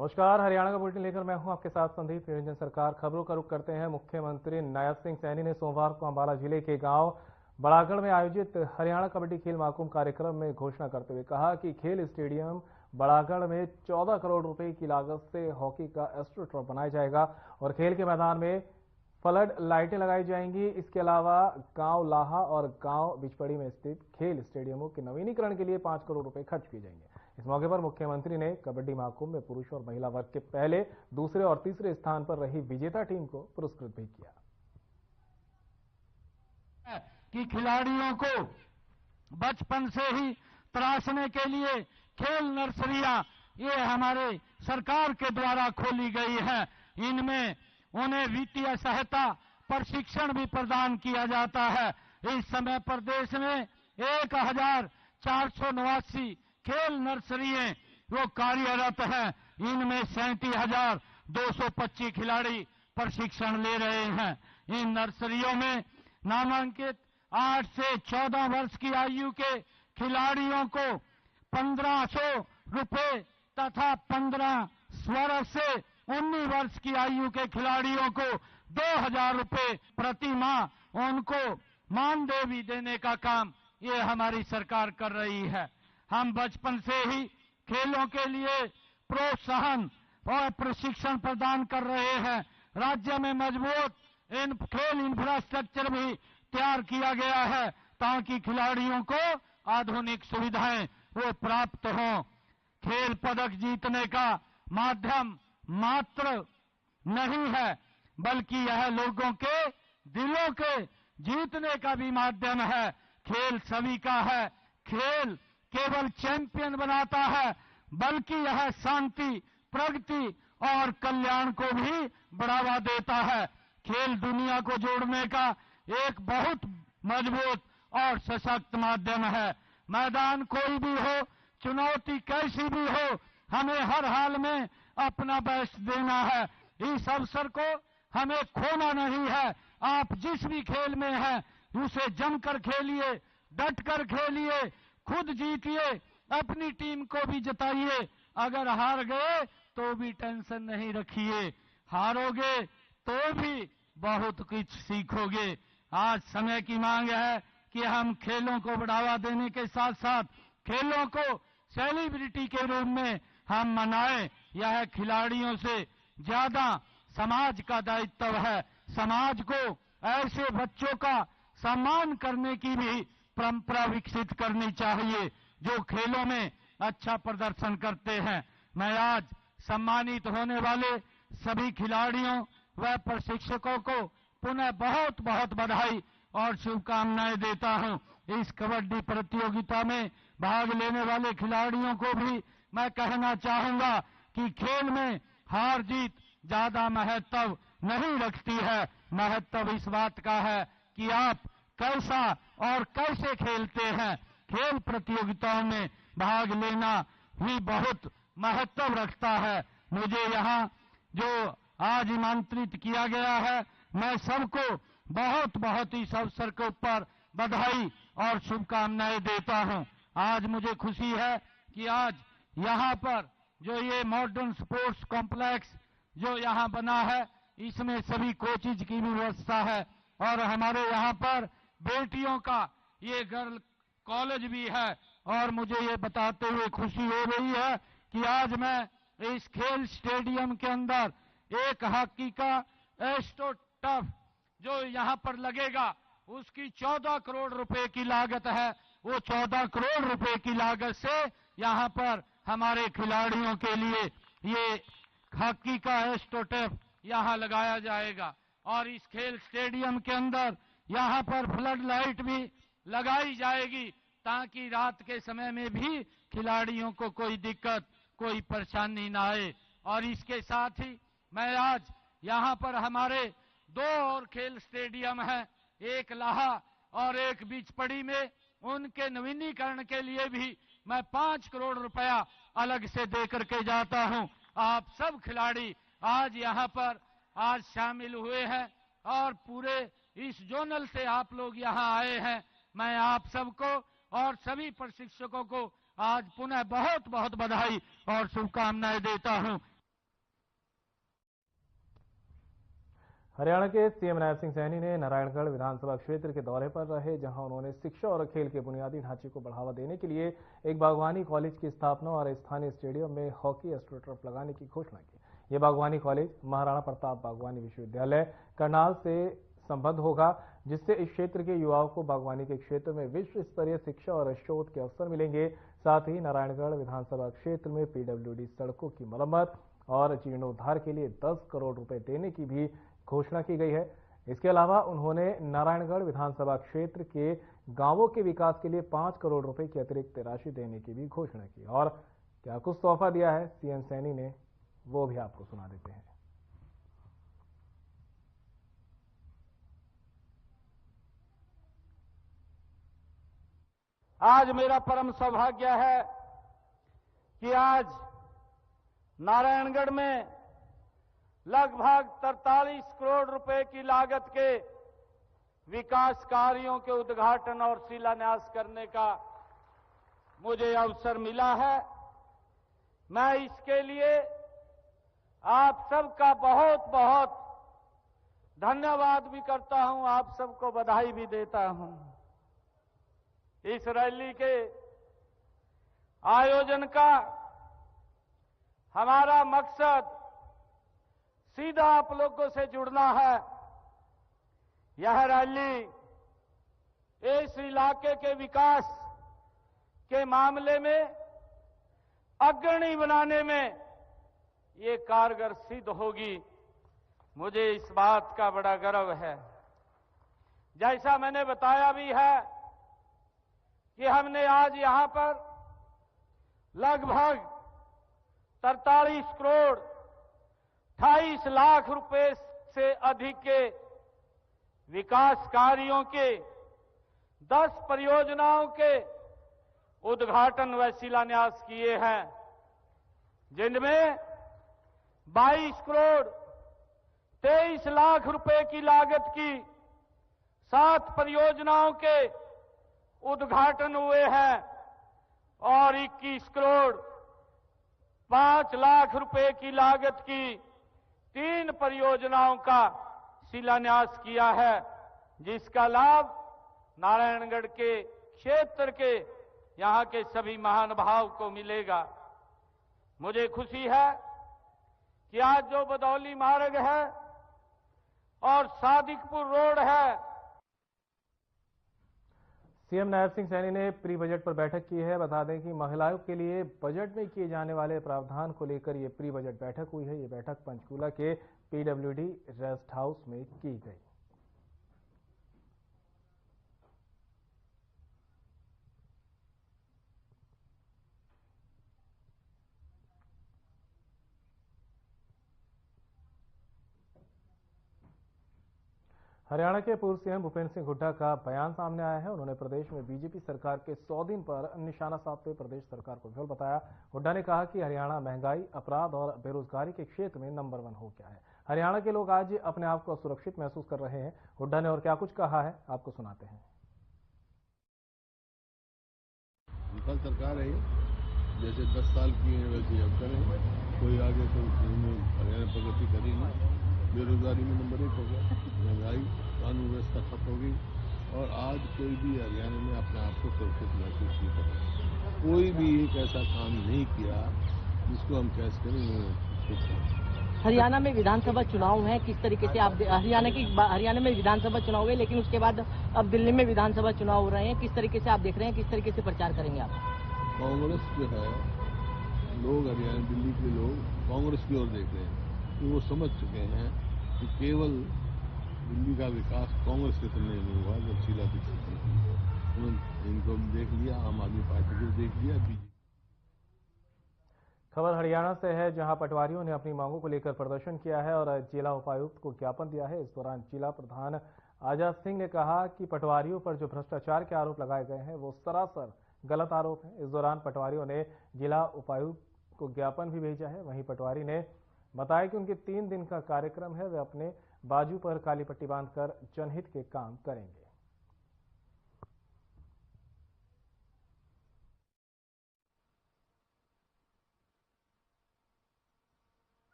नमस्कार, हरियाणा का बुलेटिन लेकर मैं हूं आपके साथ संदीप निरंजन। सरकार खबरों का रुख करते हैं। मुख्यमंत्री नायब सिंह सैनी ने सोमवार को अंबाला जिले के गांव बड़ागढ़ में आयोजित हरियाणा कबड्डी खेल महाकुंभ कार्यक्रम में घोषणा करते हुए कहा कि खेल स्टेडियम बड़ागढ़ में 14 करोड़ रुपए की लागत से हॉकी का एस्ट्रोटर्फ बनाया जाएगा और खेल के मैदान में फ्लड लाइटें लगाई जाएंगी। इसके अलावा गांव लाहा और गांव बिचपड़ी में स्थित खेल स्टेडियमों के नवीनीकरण के लिए 5 करोड़ रुपए खर्च किए जाएंगे। इस मौके पर मुख्यमंत्री ने कबड्डी महाकुंभ में पुरुष और महिला वर्ग के पहले, दूसरे और तीसरे स्थान पर रही विजेता टीम को पुरस्कृत भी किया। कि खिलाड़ियों को बचपन से ही तराशने के लिए खेल नर्सरियां ये हमारे सरकार के द्वारा खोली गई है। इनमें उन्हें वित्तीय सहायता, प्रशिक्षण भी प्रदान किया जाता है। इस समय प्रदेश में 1489 खेल नर्सरियां वो कार्यरत हैं। इनमें 37,225 खिलाड़ी प्रशिक्षण ले रहे हैं। इन नर्सरियों में नामांकित 8 से 14 वर्ष की आयु के खिलाड़ियों को 1500 रुपए तथा 15 वर्ष से 19 वर्ष की आयु के खिलाड़ियों को 2000 रुपए प्रति माह उनको मानदेय देने का काम ये हमारी सरकार कर रही है। हम बचपन से ही खेलों के लिए प्रोत्साहन और प्रशिक्षण प्रदान कर रहे हैं। राज्य में मजबूत खेल इंफ्रास्ट्रक्चर भी तैयार किया गया है ताकि खिलाड़ियों को आधुनिक सुविधाएं वो प्राप्त हों। खेल पदक जीतने का माध्यम मात्र नहीं है, बल्कि यह लोगों के दिलों के जीतने का भी माध्यम है। खेल सभी का है। खेल केवल चैंपियन बनाता है, बल्कि यह शांति, प्रगति और कल्याण को भी बढ़ावा देता है। खेल दुनिया को जोड़ने का एक बहुत मजबूत और सशक्त माध्यम है। मैदान कोई भी हो, चुनौती कैसी भी हो, हमें हर हाल में अपना बेस्ट देना है। इस अवसर को हमें खोना नहीं है। आप जिस भी खेल में हैं उसे जमकर खेलिए, डटकर खेलिए, खुद जीतिए, अपनी टीम को भी जिताइए। अगर हार गए तो भी टेंशन नहीं रखिए, हारोगे तो भी बहुत कुछ सीखोगे। आज समय की मांग है कि हम खेलों को बढ़ावा देने के साथ साथ खेलों को सेलिब्रिटी के रूप में हम मनाएं। यह खिलाड़ियों से ज्यादा समाज का दायित्व है। समाज को ऐसे बच्चों का सम्मान करने की भी परंपरा विकसित करनी चाहिए जो खेलों में अच्छा प्रदर्शन करते हैं। मैं आज सम्मानित होने वाले सभी खिलाड़ियों व प्रशिक्षकों को पुनः बहुत बहुत बधाई और शुभकामनाएं देता हूं। इस कबड्डी प्रतियोगिता में भाग लेने वाले खिलाड़ियों को भी मैं कहना चाहूंगा कि खेल में हार जीत ज्यादा महत्व नहीं रखती है। महत्व इस बात का है कि आप कैसा और कैसे खेलते हैं। खेल प्रतियोगिताओं में भाग लेना भी बहुत महत्व रखता है। मुझे यहाँ जो आज आमंत्रित किया गया है, मैं सबको बहुत बहुत इस अवसर के ऊपर बधाई और शुभकामनाएं देता हूं। आज मुझे खुशी है कि आज यहाँ पर जो ये मॉडर्न स्पोर्ट्स कॉम्प्लेक्स जो यहाँ बना है, इसमें सभी कोचिज की भी व्यवस्था है और हमारे यहाँ पर बेटियों का ये गर्ल कॉलेज भी है। और मुझे ये बताते हुए खुशी हो रही है कि आज मैं इस खेल स्टेडियम के अंदर एक हॉकी का एस्ट्रोटर्फ जो यहाँ पर लगेगा उसकी 14 करोड़ रुपए की लागत है। वो 14 करोड़ रुपए की लागत से यहाँ पर हमारे खिलाड़ियों के लिए ये हॉकी का एस्ट्रोटर्फ यहाँ लगाया जाएगा और इस खेल स्टेडियम के अंदर यहाँ पर फ्लड लाइट भी लगाई जाएगी ताकि रात के समय में भी खिलाड़ियों को कोई दिक्कत, कोई परेशानी ना आए। और इसके साथ ही मैं आज यहाँ पर हमारे 2 और खेल स्टेडियम हैं, एक लाहा और एक बिचपड़ी में, उनके नवीनीकरण के लिए भी मैं 5 करोड़ रुपया अलग से दे करके जाता हूं। आप सब खिलाड़ी आज यहाँ पर आज शामिल हुए हैं और पूरे इस जोनल से आप लोग यहाँ आए हैं। मैं आप सबको और सभी प्रशिक्षकों को आज पुनः बहुत बहुत बधाई और शुभकामनाएं देता हूं। हरियाणा के सीएम नायब सिंह सैनी ने नारायणगढ़ विधानसभा क्षेत्र के दौरे पर रहे, जहां उन्होंने शिक्षा और खेल के बुनियादी ढांचे को बढ़ावा देने के लिए एक बागवानी कॉलेज की स्थापना और स्थानीय स्टेडियम में हॉकी एस्ट्रोटर्फ लगाने की घोषणा की। ये बागवानी कॉलेज महाराणा प्रताप बागवानी विश्वविद्यालय करनाल से संबद्ध होगा, जिससे इस क्षेत्र के युवाओं को बागवानी के क्षेत्र में विश्व स्तरीय शिक्षा और शोध के अवसर मिलेंगे। साथ ही नारायणगढ़ विधानसभा क्षेत्र में पीडब्ल्यूडी सड़कों की मरम्मत और जीर्णोद्धार के लिए 10 करोड़ रुपए देने की भी घोषणा की गई है। इसके अलावा उन्होंने नारायणगढ़ विधानसभा क्षेत्र के गांवों के विकास के लिए 5 करोड़ रुपए की अतिरिक्त राशि देने की भी घोषणा की। और क्या कुछ तोहफा दिया है सीएम सैनी ने, वो भी आपको सुना देते हैं। आज मेरा परम सौभाग्य है कि आज नारायणगढ़ में लगभग 43 करोड़ रुपए की लागत के विकास कार्यों के उद्घाटन और शिलान्यास करने का मुझे अवसर मिला है। मैं इसके लिए आप सबका बहुत बहुत धन्यवाद भी करता हूं, आप सबको बधाई भी देता हूं। इस रैली के आयोजन का हमारा मकसद सीधा आप लोगों से जुड़ना है। यह रैली इस इलाके के विकास के मामले में अग्रणी बनाने में ये कारगर सिद्ध होगी। मुझे इस बात का बड़ा गर्व है। जैसा मैंने बताया भी है कि हमने आज यहां पर लगभग 43 करोड़ 28 लाख रुपए से अधिक के विकास कार्यों के 10 परियोजनाओं के उद्घाटन व शिलान्यास किए हैं, जिनमें 22 करोड़ 23 लाख रुपए की लागत की 7 परियोजनाओं के उद्घाटन हुए हैं और 21 करोड़ 5 लाख रुपए की लागत की 3 परियोजनाओं का शिलान्यास किया है, जिसका लाभ नारायणगढ़ के क्षेत्र के यहां के सभी महानुभाव को मिलेगा। मुझे खुशी है कि आज जो बदौली मार्ग है और सादिकपुर रोड है। सीएम नायब सिंह सैनी ने प्री बजट पर बैठक की है। बता दें कि महिलाओं के लिए बजट में किए जाने वाले प्रावधान को लेकर ये प्री बजट बैठक हुई है। ये बैठक पंचकूला के पीडब्ल्यूडी रेस्ट हाउस में की गई। हरियाणा के पूर्व सीएम भूपेंद्र सिंह हुड्डा का बयान सामने आया है। उन्होंने प्रदेश में बीजेपी सरकार के 100 दिन पर निशाना साधते प्रदेश सरकार को विफल बताया। हुड्डा ने कहा कि हरियाणा महंगाई, अपराध और बेरोजगारी के क्षेत्र में नंबर 1 हो गया है। हरियाणा के लोग आज अपने आप को असुरक्षित महसूस कर रहे हैं। हुड्डा ने और क्या कुछ कहा है, आपको सुनाते हैं। विफल सरकार है, जैसे 10 साल की है वैसे अब करें। कोई आगे तो हरियाणा प्रगति करी नहीं। बेरोजगारी में नंबर 1 हो गया, महंगाई, कानून व्यवस्था ठप हो गई और आज कोई भी हरियाणा में अपने आप को सुरक्षित महसूस नहीं कर रहा। कोई भी एक ऐसा काम नहीं किया जिसको हम कैश करें। हरियाणा में विधानसभा चुनाव है, किस तरीके से आप हरियाणा में विधानसभा चुनाव हुए, लेकिन उसके बाद अब दिल्ली में विधानसभा चुनाव हो रहे हैं, किस तरीके से आप देख रहे हैं, किस तरीके से प्रचार करेंगे आप? कांग्रेस जो है, लोग हरियाणा दिल्ली के लोग कांग्रेस की ओर देख रहे हैं, तो वो समझ चुके हैं कि केवल दिल्ली का विकास कांग्रेस के समय नहीं हुआ जब शीला दीक्षित ने इनको देख लिया, आम आदमी पार्टी को देख लिया, बीजेपी। खबर हरियाणा से है, जहां पटवारियों ने अपनी मांगों को लेकर प्रदर्शन किया है और जिला उपायुक्त को ज्ञापन दिया है। इस दौरान जिला प्रधान आजाद सिंह ने कहा कि पटवारियों पर जो भ्रष्टाचार के आरोप लगाए गए हैं वो सरासर गलत आरोप हैं। इस दौरान पटवारियों ने जिला उपायुक्त को ज्ञापन भी भेजा है। वहीं पटवारी ने बताया कि उनके 3 दिन का कार्यक्रम है, वे अपने बाजू पर काली पट्टी बांधकर जनहित के काम करेंगे।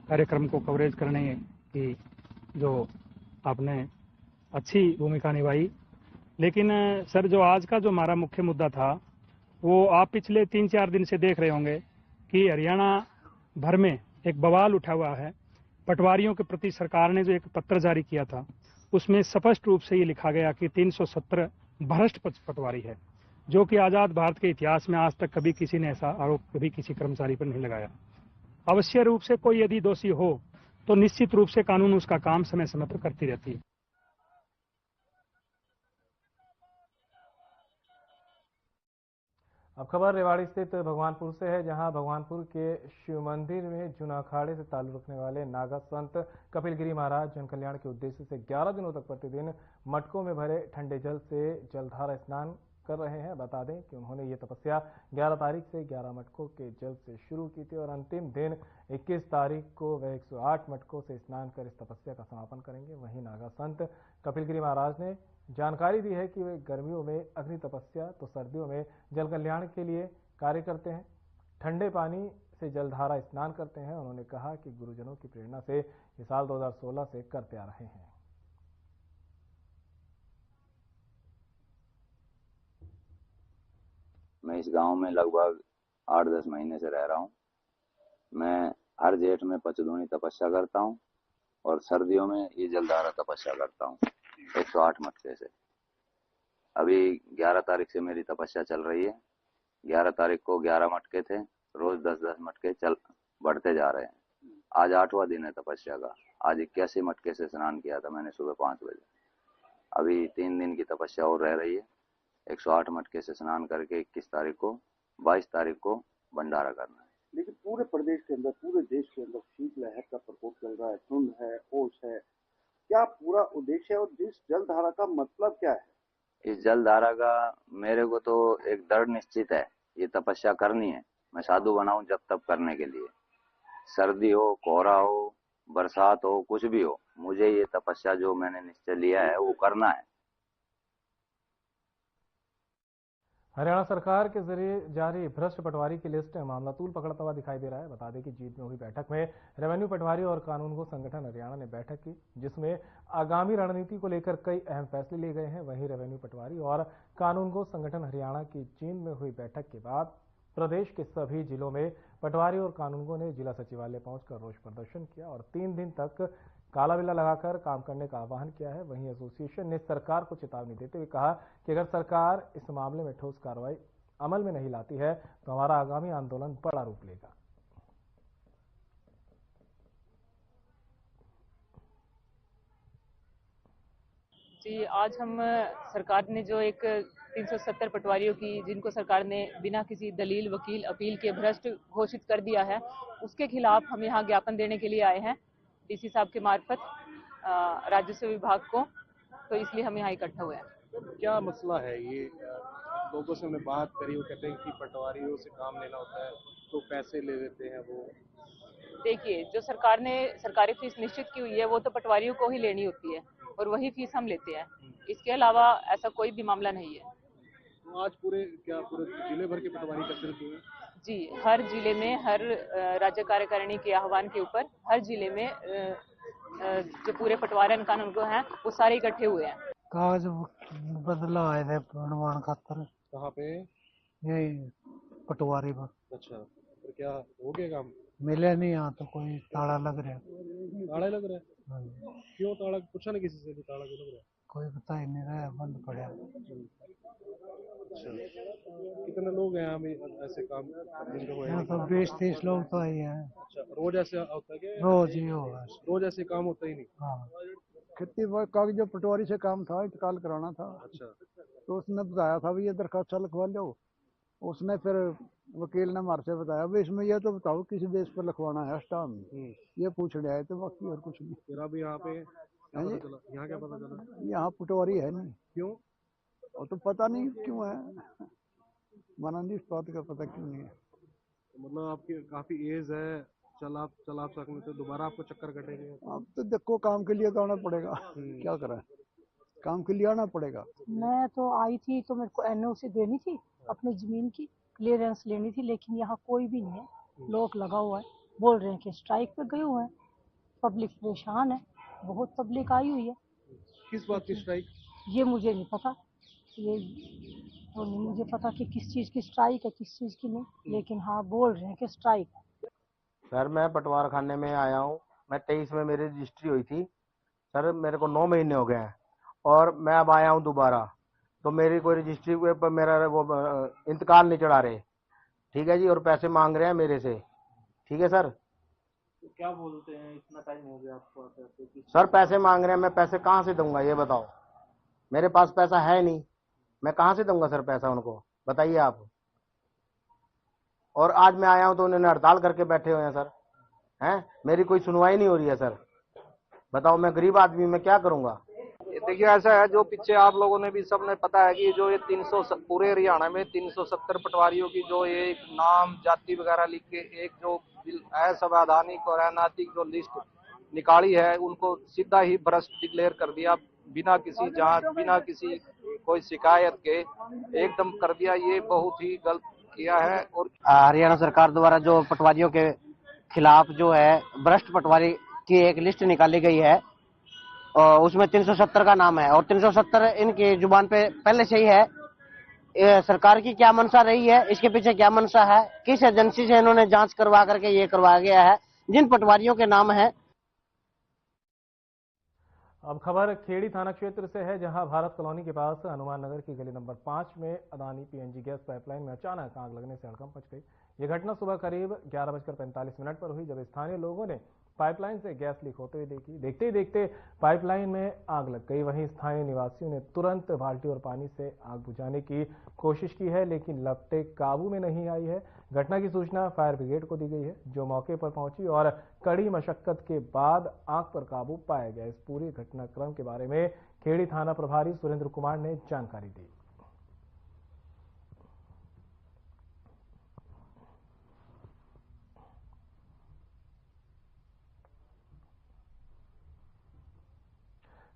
कार्यक्रम को कवरेज करने की जो आपने अच्छी भूमिका निभाई। लेकिन सर, जो आज का जो हमारा मुख्य मुद्दा था, वो आप पिछले 3-4 दिन से देख रहे होंगे कि हरियाणा भर में एक बवाल उठा हुआ है। पटवारियों के प्रति सरकार ने जो एक पत्र जारी किया था, उसमें स्पष्ट रूप से ये लिखा गया कि 370 भ्रष्ट पटवारी है, जो कि आजाद भारत के इतिहास में आज तक कभी किसी ने ऐसा आरोप कभी किसी कर्मचारी पर नहीं लगाया। अवश्य रूप से कोई यदि दोषी हो तो निश्चित रूप से कानून उसका काम समय समय पर करती रहती है। अब खबर रेवाड़ी स्थित भगवानपुर से है, जहां भगवानपुर के शिव मंदिर में जूना अखाड़े से ताल्लुक रखने वाले नागा संत कपिलगिरी महाराज जन कल्याण के उद्देश्य से 11 दिनों तक प्रतिदिन मटकों में भरे ठंडे जल से जलधारा स्नान कर रहे हैं। बता दें कि उन्होंने ये तपस्या 11 तारीख से 11 मटकों के जल से शुरू की थी और अंतिम दिन 21 तारीख को वह 108 मटकों से स्नान कर इस तपस्या का समापन करेंगे। वहीं नागा संत कपिलगिरी महाराज ने जानकारी दी है कि वे गर्मियों में अग्नि तपस्या तो सर्दियों में जल कल्याण के लिए कार्य करते हैं, ठंडे पानी से जलधारा स्नान करते हैं। उन्होंने कहा कि गुरुजनों की प्रेरणा से ये साल 2016 से करते आ रहे हैं। मैं इस गांव में लगभग 8-10 महीने से रह रहा हूं। मैं हर जेठ में पचदूनी तपस्या करता हूं और सर्दियों में ये जलधारा तपस्या करता हूं 108 मटके से। अभी 11 तारीख से मेरी तपस्या चल रही है। 11 तारीख को 11 मटके थे, रोज 10-10 मटके चल बढ़ते जा रहे हैं। आज 8वां दिन है तपस्या का। आज 81 मटके से स्नान किया था मैंने सुबह 5 बजे। अभी 3 दिन की तपस्या और रह रही है। 108 मटके से स्नान करके 21 तारीख को 22 तारीख को भंडारा करना है। लेकिन पूरे प्रदेश के अंदर, पूरे देश के अंदर शीतलहर का प्रकोप चल रहा है, धुंध है, ओस है, क्या पूरा उद्देश्य है और इस जलधारा का मतलब क्या है? इस जलधारा का मेरे को तो एक दृढ़ निश्चित है, ये तपस्या करनी है। मैं साधु बनाऊं जब तब करने के लिए, सर्दी हो, कोहरा हो, बरसात हो, कुछ भी हो, मुझे ये तपस्या जो मैंने निश्चय लिया है वो करना है। हरियाणा सरकार के जरिए जारी भ्रष्ट पटवारी की लिस्ट में मामला तूल पकड़ता हुआ दिखाई दे रहा है। बता दें कि जीत में हुई बैठक में रेवेन्यू पटवारी और कानूनगो संगठन हरियाणा ने बैठक की, जिसमें आगामी रणनीति को लेकर कई अहम फैसले लिए गए हैं। वहीं रेवेन्यू पटवारी और कानूनगो संगठन हरियाणा की जींद में हुई बैठक के बाद प्रदेश के सभी जिलों में पटवारी और कानूनगो ने जिला सचिवालय पहुंचकर रोष प्रदर्शन किया और 3 दिन तक काला बिल्ला लगाकर काम करने का आह्वान किया है। वहीं एसोसिएशन ने सरकार को चेतावनी देते हुए कहा कि अगर सरकार इस मामले में ठोस कार्रवाई अमल में नहीं लाती है तो हमारा आगामी आंदोलन बड़ा रूप लेगा। जी, आज हम सरकार ने जो एक 370 पटवारियों की, जिनको सरकार ने बिना किसी दलील, वकील, अपील के भ्रष्ट घोषित कर दिया है, उसके खिलाफ हम यहाँ ज्ञापन देने के लिए आए हैं डीसी साहब के मार्फत राजस्व विभाग को। तो इसलिए हम यहाँ इकट्ठा हुए हैं। क्या मसला है ये? लोगों से हमने बात करी, वो कहते हैं कि पटवारियों से काम लेना होता है तो पैसे ले लेते हैं वो। देखिए, जो सरकार ने सरकारी फीस निश्चित की हुई है वो तो पटवारियों को ही लेनी होती है और वही फीस हम लेते हैं। इसके अलावा ऐसा कोई भी मामला नहीं है। तो आज पूरे जिले भर के पटवारी एकत्रित हुए? जी, हर जिले में, हर राज्य कार्यकारिणी के आह्वान के ऊपर हर जिले में जो पूरे पटवारी कानूनगो हैं वो सारे इकट्ठे हुए हैं। कागज बदला आए थे बनवान खातर। कहाँ पे? यही पटवारी पर। अच्छा, तो क्या हो गया काम? मिले नहीं, यहाँ तो कोई ताला लग रहा है। ताला लग रहा है? क्यों ताला? पूछा ना किसी से भी ताला क्यों लग रहा है? कोई बता ही नहीं रहा, बंद पड़ा। अच्छा, कितने लोग हैं ऐसे काम यहाँ तो 20-30 लोग तो आए हैं। अच्छा, रोज ऐसे होता है क्या? रोज ही होगा। रोज ऐसे काम होता ही नहीं? हाँ, खेती कागज पटवारी से काम था, इंतकाल कराना था। अच्छा, तो उसने बताया था भी ये दरखास्त लिखवा लो। उसने फिर वकील ने हमारे से बताया भी इसमें ये तो बताओ किस बेस पर लिखवाना है स्टाम, ये पूछने आए थे, बाकी और कुछ नहीं। फिर अब यहाँ पे यहाँ क्या पता चला? यहाँ पटवारी है नहीं। क्यों? और तो पता नहीं क्यों है, मना नहीं, इस बात का पता क्यों नहीं है। मतलब आपकी काफी एज है, चल आप सकते तो दोबारा आपको चक्कर कटेंगे? अब तो देखो, काम के लिए तो आना पड़ेगा, क्या करें, काम के लिए आना पड़ेगा। मैं तो आई थी तो मेरे को एनओसी देनी थी, अपनी जमीन की क्लियरेंस लेनी थी, लेकिन यहाँ कोई भी नहीं है, लॉक लगा हुआ है। बोल रहे हैं कि स्ट्राइक पे गए हुए हैं। पब्लिक परेशान है, बहुत पब्लिक आई हुई है। किस बात की स्ट्राइक? ये मुझे नहीं पता, ये तो नहीं मुझे पता कि किस चीज़ की स्ट्राइक है, किस चीज़ की नहीं, लेकिन हाँ बोल रहे हैं कि स्ट्राइक है। सर मैं पटवार खाने में आया हूँ। मैं 23 में मेरी रजिस्ट्री हुई थी सर, मेरे को 9 महीने हो गए हैं और मैं अब आया हूँ दोबारा, तो मेरी कोई रजिस्ट्री पर मेरा वो इंतकाल नहीं चढ़ा रहे, ठीक है जी, और पैसे मांग रहे हैं मेरे से, ठीक है सर। तो क्या बोलते हैं, इतना टाइम हो गया आपको पैसे? सर पैसे मांग रहे हैं, मैं पैसे कहाँ से दूंगा ये बताओ, मेरे पास पैसा है नहीं, मैं कहाँ से दूंगा सर पैसा उनको, बताइए आप। और आज मैं आया हूँ तो उन्होंने हड़ताल करके बैठे हुए हैं सर, हैं, मेरी कोई सुनवाई नहीं हो रही है सर, बताओ मैं गरीब आदमी मैं क्या करूंगा। देखिए ऐसा है, जो पीछे आप लोगों ने भी सबने पता है कि जो ये 300 पूरे हरियाणा में 370 पटवारियों की जो ये नाम जाति वगैरह लिख के एक जो असंवैधानिक और अनैतिक जो लिस्ट निकाली है, उनको सीधा ही भ्रष्ट डिक्लेयर कर दिया, बिना किसी जांच, बिना किसी कोई शिकायत के एकदम कर दिया। ये बहुत ही गलत किया है। और हरियाणा सरकार द्वारा जो पटवारियों के खिलाफ जो है भ्रष्ट पटवारी की एक लिस्ट निकाली गई है, उसमें 370 का नाम है और 370 इनकी जुबान पे पहले से ही है। सरकार की क्या मंशा रही है, इसके पीछे क्या मंशा है, किस एजेंसी से इन्होंने जांच करवा करके ये करवाया गया है, जिन पटवारियों के नाम है। अब खबर खेड़ी थाना क्षेत्र से है, जहां भारत कॉलोनी के पास हनुमान नगर की गली नंबर 5 में अदानी पीएनजी गैस पाइपलाइन में अचानक आग लगने से हड़कंप मच गई। यह घटना सुबह करीब 11:45 पर हुई, जब स्थानीय लोगों ने पाइपलाइन से गैस लीक होते हुए देखी। देखते ही देखते पाइपलाइन में आग लग गई। वहीं स्थानीय निवासियों ने तुरंत बाल्टी और पानी से आग बुझाने की कोशिश की है, लेकिन लपटें काबू में नहीं आई है। घटना की सूचना फायर ब्रिगेड को दी गई है, जो मौके पर पहुंची और कड़ी मशक्कत के बाद आग पर काबू पाया गया। इस पूरी घटनाक्रम के बारे में खेड़ी थाना प्रभारी सुरेंद्र कुमार ने जानकारी दी।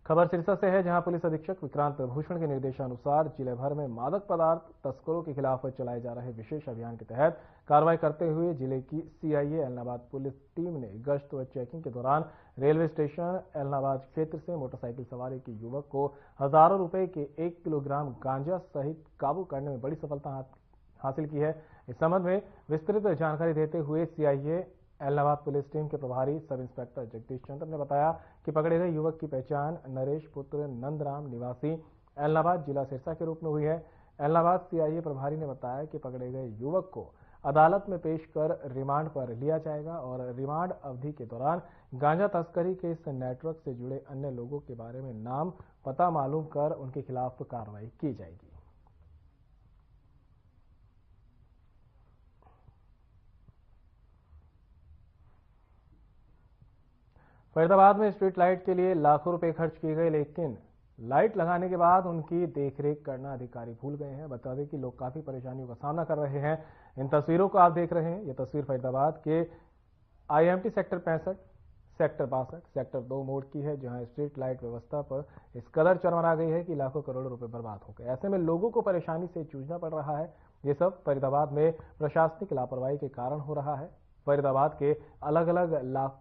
खबर सिरसा से है, जहां पुलिस अधीक्षक विक्रांत भूषण के निर्देशानुसार जिले भर में मादक पदार्थ तस्करों के खिलाफ चलाए जा रहे विशेष अभियान के तहत कार्रवाई करते हुए जिले की सीआईए एलनाबाद पुलिस टीम ने गश्त व चेकिंग के दौरान रेलवे स्टेशन एलनाबाद क्षेत्र से मोटरसाइकिल सवार एक युवक को हजारों रुपए के 1 किलोग्राम गांजा सहित काबू करने में बड़ी सफलता हासिल की है। इस संबंध में विस्तृत जानकारी देते हुए सीआईए एलनाबाद पुलिस टीम के प्रभारी सब इंस्पेक्टर जगदीश चंद्र ने बताया कि पकड़े गए युवक की पहचान नरेश पुत्र नंदराम निवासी एलनाबाद जिला सिरसा के रूप में हुई है। एलनाबाद सीआईए प्रभारी ने बताया कि पकड़े गए युवक को अदालत में पेश कर रिमांड पर लिया जाएगा और रिमांड अवधि के दौरान गांजा तस्करी के इस नेटवर्क से जुड़े अन्य लोगों के बारे में नाम पता मालूम कर उनके खिलाफ कार्रवाई की जाएगी। फरीदाबाद में स्ट्रीट लाइट के लिए लाखों रुपए खर्च किए गए, लेकिन लाइट लगाने के बाद उनकी देखरेख करना अधिकारी भूल गए हैं। बता दें कि लोग काफी परेशानियों का सामना कर रहे हैं। इन तस्वीरों को आप देख रहे हैं, ये तस्वीर फरीदाबाद के आईएमटी सेक्टर 65, सेक्टर 62, सेक्टर 2 मोड़ की है, जहां स्ट्रीट लाइट व्यवस्था पर इस कदर चरमरा गई है कि लाखों करोड़ों रुपए बर्बाद हो गए। ऐसे में लोगों को परेशानी से जूझना पड़ रहा है। ये सब फरीदाबाद में प्रशासनिक लापरवाही के कारण हो रहा है। फरीदाबाद के अलग अलग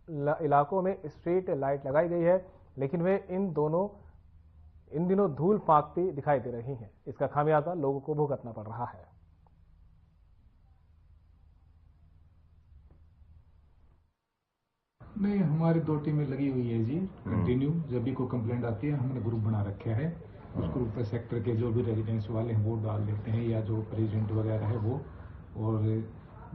इलाकों में स्ट्रीट लाइट लगाई गई है, लेकिन वे इन दिनों धूल फांकती दिखाई दे रही हैं। इसका खामियाजा लोगों को भुगतना पड़ रहा है। नहीं, हमारी 2 टीमें लगी हुई है जी, कंटिन्यू। जब भी कोई कंप्लेंट आती है हमने ग्रुप बना रखा है, उस ग्रुप पे सेक्टर के जो भी रेजिडेंस वाले हैं वो डाल देते हैं, या जो प्रेसिडेंट वगैरह है वो, और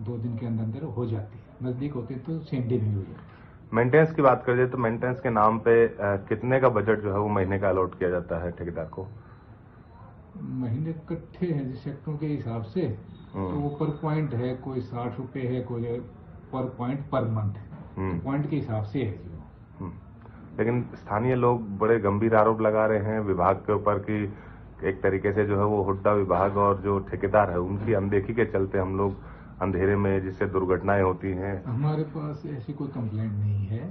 2 दिन के अंदर अंदर हो जाती है। नजदीक होती है तो सेम डे नहीं हुई है। मेंटेनेंस की बात करिए तो मेंटेनेंस के नाम पे कितने का बजट जो है वो महीने का अलॉट किया जाता है ठेकेदार को? महीने इकट्ठे हैं सेक्टरों के हिसाब से, तो वो पर पॉइंट है, कोई 60 रुपए है, कोई पर पॉइंट पर मंथ, पॉइंट के हिसाब से है जी। लेकिन स्थानीय लोग बड़े गंभीर आरोप लगा रहे हैं विभाग के ऊपर कि एक तरीके से जो है वो हुड्डा विभाग और जो ठेकेदार है उनकी अनदेखी के चलते हम लोग अंधेरे में जिससे दुर्घटनाएं होती हैं। हमारे पास ऐसी कोई कंप्लेंट नहीं है।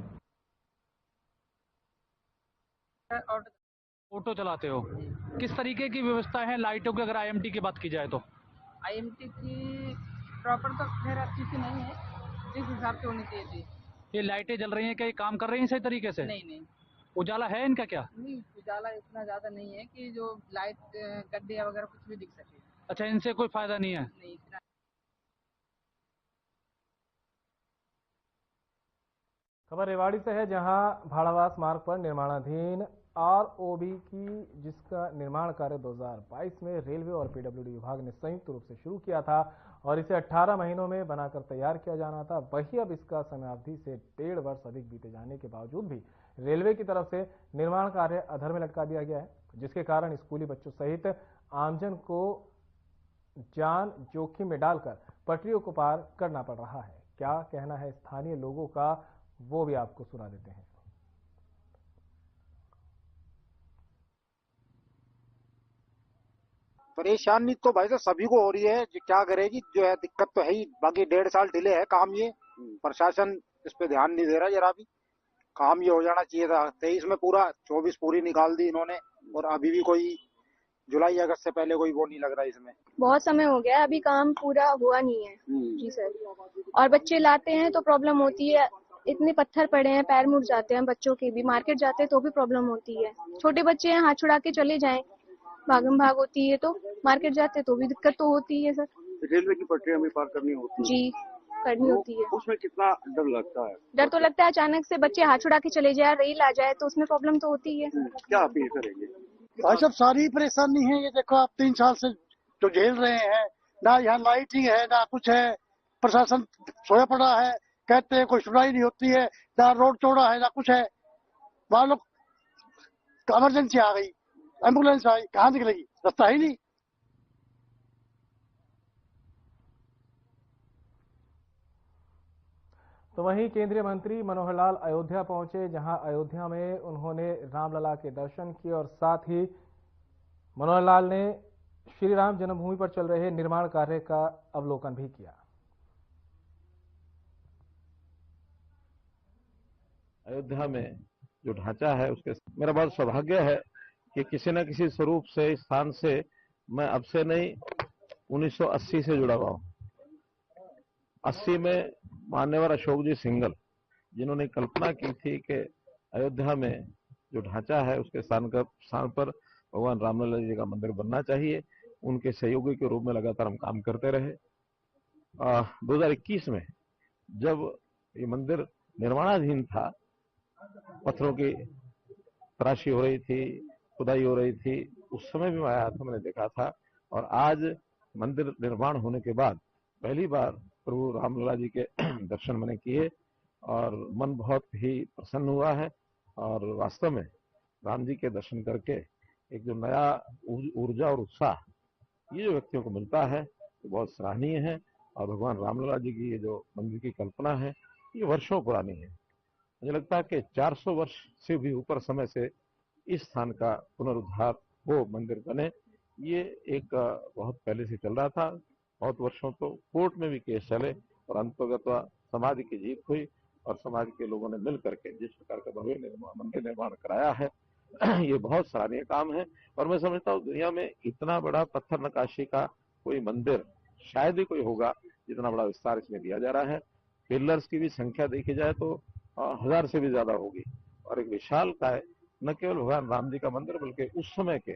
ऑटो चलाते हो, किस तरीके की व्यवस्था है लाइटों की, अगर आईएमटी की बात की जाए तो? आईएमटी की प्रॉपर तो खैर अच्छी सी नहीं है, जिस हिसाब से होनी चाहिए थी। ये लाइटें जल रही हैं, क्या ये काम कर रही हैं सही तरीके से? नहीं उजाला है इनका क्या? नहीं, उजाला इतना ज्यादा नहीं है कि जो लाइट गड्ढे वगैरह कुछ भी दिख सके। अच्छा, इनसे कोई फायदा नहीं है? नहीं इतना। खबर रेवाड़ी से है, जहां भाड़ावास मार्ग पर निर्माणाधीन आरओबी की जिसका निर्माण कार्य 2022 में रेलवे और पीडब्ल्यूडी विभाग ने संयुक्त रूप से शुरू किया था और इसे 18 महीनों में बनाकर तैयार किया जाना था। वही अब इसका समयावधि से 1.5 वर्ष अधिक बीते जाने के बावजूद भी रेलवे की तरफ से निर्माण कार्य अधर में लटका दिया गया है, जिसके कारण स्कूली बच्चों सहित आमजन को जान जोखिम में डालकर पटरियों को पार करना पड़ रहा है। क्या कहना है स्थानीय लोगों का, वो भी आपको सुना देते हैं। परेशानी तो भाई साहब सभी को हो रही है, क्या करेगी, जो है दिक्कत तो है ही। बाकी 1.5 साल डिले है काम, ये प्रशासन इस पे ध्यान नहीं दे रहा जरा भी। काम ये हो जाना चाहिए था 23 में पूरा, 24 पूरी निकाल दी इन्होंने, और अभी भी कोई जुलाई अगस्त से पहले कोई वो नहीं लग रहा इसमें। बहुत समय हो गया, अभी काम पूरा हुआ नहीं है। जी सर। और बच्चे लाते हैं तो प्रॉब्लम होती है, इतने पत्थर पड़े हैं, पैर मुड़ जाते हैं बच्चों के भी। मार्केट जाते हैं तो भी प्रॉब्लम होती है। छोटे बच्चे हैं, हाथ छुड़ा के चले जाएं, भागम भाग होती है, तो मार्केट जाते तो भी दिक्कत तो होती है सर। रेलवे की पटरियां भी पार करनी होती है। जी करनी होती है। उसमें कितना डर लगता है? डर तो लगता है, अचानक से बच्चे हाथ छुड़ा के चले जाए, रेल आ जाए तो उसमें प्रॉब्लम तो होती है। क्या अपील करेंगे? भाई साहब सारी परेशानी है, ये देखो आप 3 साल से जो झेल रहे हैं, ना यहाँ लाइटिंग है ना कुछ है, प्रशासन सोया पड़ा है, कहते हैं कोई सुनाई नहीं होती है, ना रोड चौड़ा है ना कुछ है। मान लो इमरजेंसी आ गई, एम्बुलेंस आई, कहाँ निकलेगी, रास्ता ही नहीं। तो वहीं केंद्रीय मंत्री मनोहर लाल अयोध्या पहुंचे, जहां अयोध्या में उन्होंने रामलला के दर्शन किए और साथ ही मनोहर लाल ने श्री राम जन्मभूमि पर चल रहे निर्माण कार्य का अवलोकन भी किया। अयोध्या में जो ढांचा है उसके मेरा बहुत सौभाग्य है कि किसी न किसी स्वरूप से इस स्थान से मैं अब से नहीं 1980 से जुड़ा हुआ हूं। 80 में मान्यवर अशोक जी सिंघल, जिन्होंने कल्पना की थी कि अयोध्या में जो ढांचा है उसके स्थान पर भगवान रामलला जी का मंदिर बनना चाहिए, उनके सहयोगी के रूप में लगातार हम काम करते रहे। 2021 में जब ये मंदिर निर्माणाधीन था, पत्थरों की तराशी हो रही थी, खुदाई हो रही थी, उस समय भी मैं आया था, मैंने देखा था। और आज मंदिर निर्माण होने के बाद पहली बार प्रभु रामलला जी के दर्शन मैंने किए और मन बहुत ही प्रसन्न हुआ है। और वास्तव में राम जी के दर्शन करके एक जो नया ऊर्जा और उत्साह ये जो व्यक्तियों को मिलता है वो बहुत सराहनीय है। और भगवान रामलला जी की ये जो मंदिर की कल्पना है ये वर्षों पुरानी है। मुझे लगता है कि 400 वर्ष से भी ऊपर समय से इस स्थान का पुनरुद्धार वो मंदिर बने, ये एक बहुत पहले से चल रहा था। बहुत वर्षों तो कोर्ट में भी केस चले और अंततः समाज की जीत हुई और समाज के लोगों ने मिल करके जिस प्रकार का भव्य मंदिर निर्माण कराया है ये बहुत सराहनीय काम है। और मैं समझता हूँ दुनिया में इतना बड़ा पत्थर नक्काशी का कोई मंदिर शायद ही कोई होगा जितना बड़ा विस्तार इसमें दिया जा रहा है। पिलर्स की भी संख्या देखी जाए तो 1000 से भी ज्यादा होगी और एक विशाल काय न केवल भगवान राम जी का मंदिर बल्कि उस समय के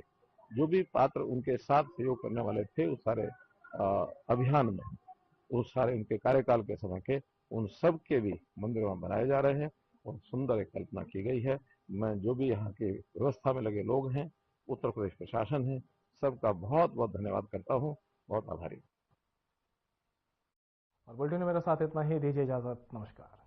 जो भी पात्र उनके साथ सहयोग करने वाले थे उस सारे अभियान में, उस सारे उनके कार्यकाल के समय के उन सब के भी मंदिर वहां बनाए जा रहे हैं और सुंदर एक कल्पना की गई है। मैं जो भी यहाँ की व्यवस्था में लगे लोग हैं, उत्तर प्रदेश प्रशासन है, सबका बहुत बहुत धन्यवाद करता हूँ, बहुत आभारी। और बुलेटिन में मेरे साथ इतना ही, दीजिए इजाजत, नमस्कार।